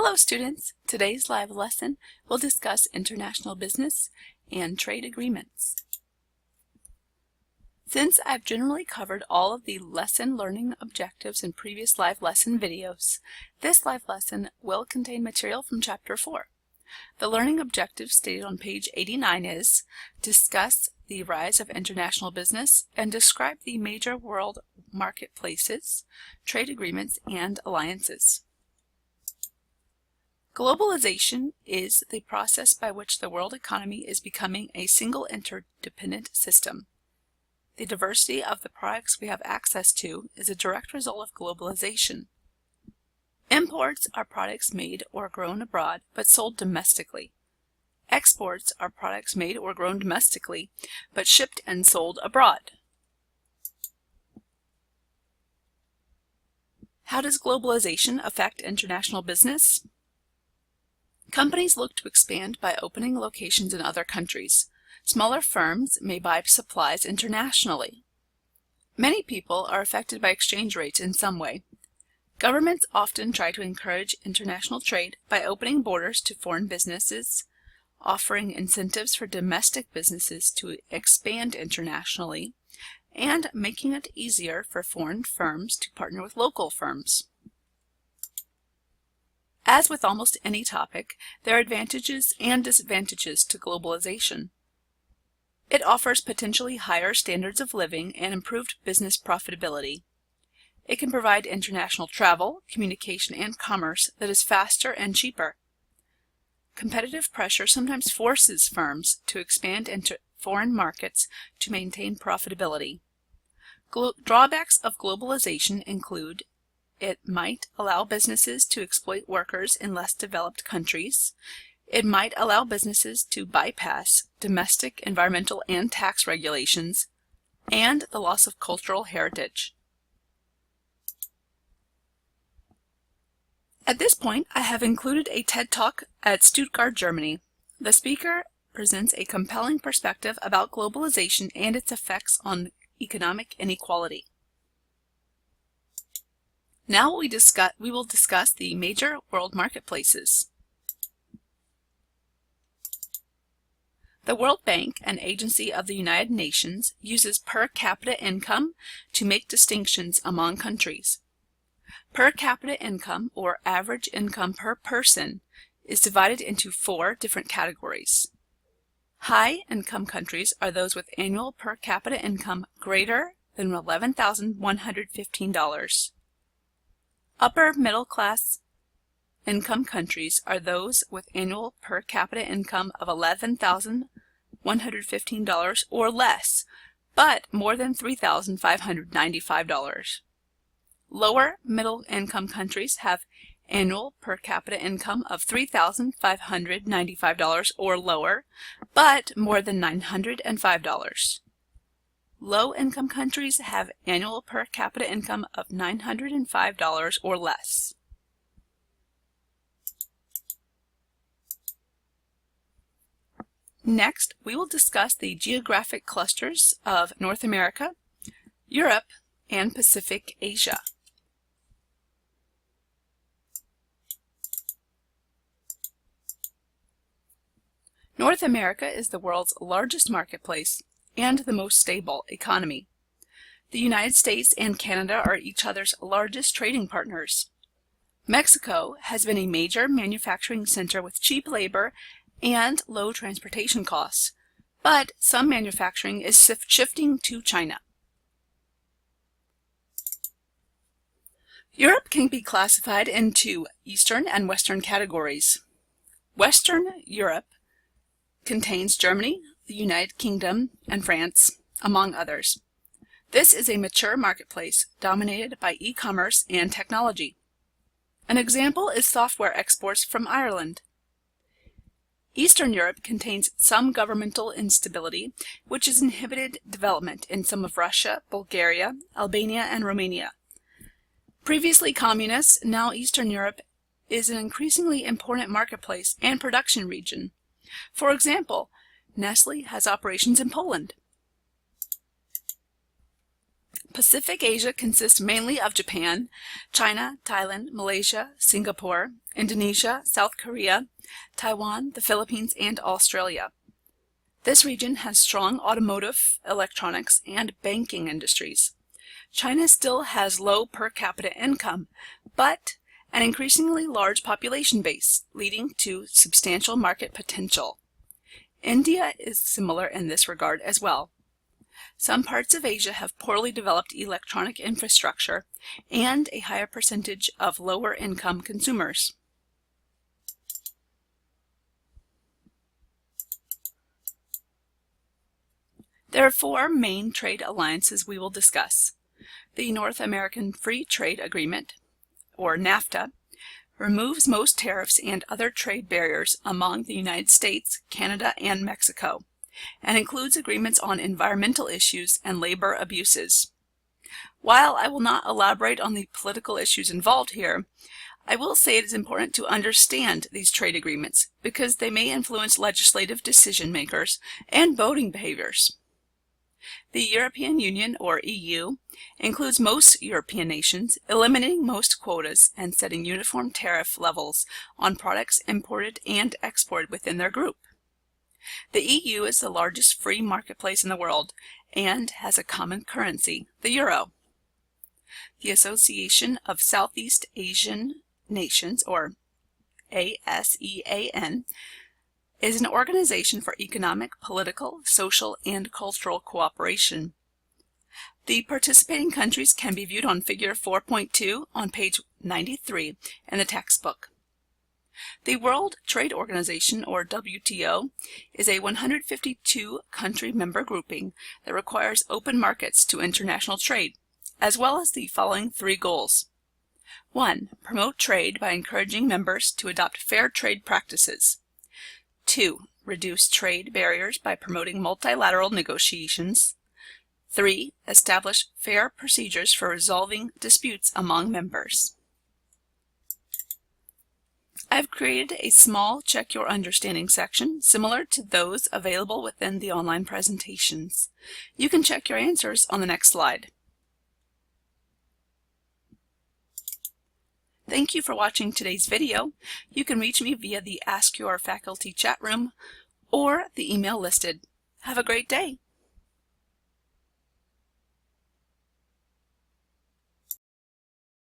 Hello students! Today's live lesson will discuss international business and trade agreements. Since I've generally covered all of the lesson learning objectives in previous live lesson videos, this live lesson will contain material from Chapter 4. The learning objective stated on page 89 is discuss the rise of international business and describe the major world marketplaces, trade agreements, and alliances. Globalization is the process by which the world economy is becoming a single interdependent system. The diversity of the products we have access to is a direct result of globalization. Imports are products made or grown abroad but sold domestically. Exports are products made or grown domestically but shipped and sold abroad. How does globalization affect international business? Companies look to expand by opening locations in other countries. Smaller firms may buy supplies internationally. Many people are affected by exchange rates in some way. Governments often try to encourage international trade by opening borders to foreign businesses, offering incentives for domestic businesses to expand internationally, and making it easier for foreign firms to partner with local firms. As with almost any topic, there are advantages and disadvantages to globalization. It offers potentially higher standards of living and improved business profitability. It can provide international travel, communication, and commerce that is faster and cheaper. Competitive pressure sometimes forces firms to expand into foreign markets to maintain profitability. Drawbacks of globalization include it might allow businesses to exploit workers in less developed countries. It might allow businesses to bypass domestic, environmental, and tax regulations, and the loss of cultural heritage. At this point, I have included a TED Talk at Stuttgart, Germany. The speaker presents a compelling perspective about globalization and its effects on economic inequality. Now we will discuss the major world marketplaces. The World Bank, an agency of the United Nations, uses per capita income to make distinctions among countries. Per capita income, or average income per person, is divided into 4 different categories. High-income countries are those with annual per capita income greater than $11,115. Upper middle class income countries are those with annual per capita income of $11,115 or less, but more than $3,595. Lower middle income countries have annual per capita income of $3,595 or lower, but more than $905. Low-income countries have annual per capita income of $905 or less. Next, we will discuss the geographic clusters of North America, Europe, and Pacific Asia. North America is the world's largest marketplace and the most stable economy. The United States and Canada are each other's largest trading partners. Mexico has been a major manufacturing center with cheap labor and low transportation costs, but some manufacturing is shifting to China. Europe can be classified into Eastern and Western categories. Western Europe contains Germany, the United Kingdom, and France, among others. This is a mature marketplace dominated by e-commerce and technology. An example is software exports from Ireland. Eastern Europe contains some governmental instability, which has inhibited development in some of Russia, Bulgaria, Albania, and Romania. Previously communist, now Eastern Europe is an increasingly important marketplace and production region. For example, Nestle has operations in Poland. Pacific Asia consists mainly of Japan, China, Thailand, Malaysia, Singapore, Indonesia, South Korea, Taiwan, the Philippines, and Australia. This region has strong automotive, electronics, and banking industries. China still has low per capita income, but an increasingly large population base, leading to substantial market potential. India is similar in this regard as well. Some parts of Asia have poorly developed electronic infrastructure and a higher percentage of lower-income consumers. There are 4 main trade alliances we will discuss. The North American Free Trade Agreement, or NAFTA, removes most tariffs and other trade barriers among the United States, Canada, and Mexico, and includes agreements on environmental issues and labor abuses. While I will not elaborate on the political issues involved here, I will say it is important to understand these trade agreements because they may influence legislative decision makers and voting behaviors. The European Union, or EU, includes most European nations, eliminating most quotas and setting uniform tariff levels on products imported and exported within their group. The EU is the largest free marketplace in the world and has a common currency, the euro. The Association of Southeast Asian Nations, or ASEAN, is an organization for economic, political, social, and cultural cooperation. The participating countries can be viewed on Figure 4.2 on page 93 in the textbook. The World Trade Organization, or WTO, is a 152-country member grouping that requires open markets to international trade, as well as the following 3 goals. 1. Promote trade by encouraging members to adopt fair trade practices. 2. Reduce trade barriers by promoting multilateral negotiations. 3. Establish fair procedures for resolving disputes among members. I've created a small Check Your Understanding section similar to those available within the online presentations. You can check your answers on the next slide. Thank you for watching today's video. You can reach me via the Ask Your Faculty chat room or the email listed. Have a great day.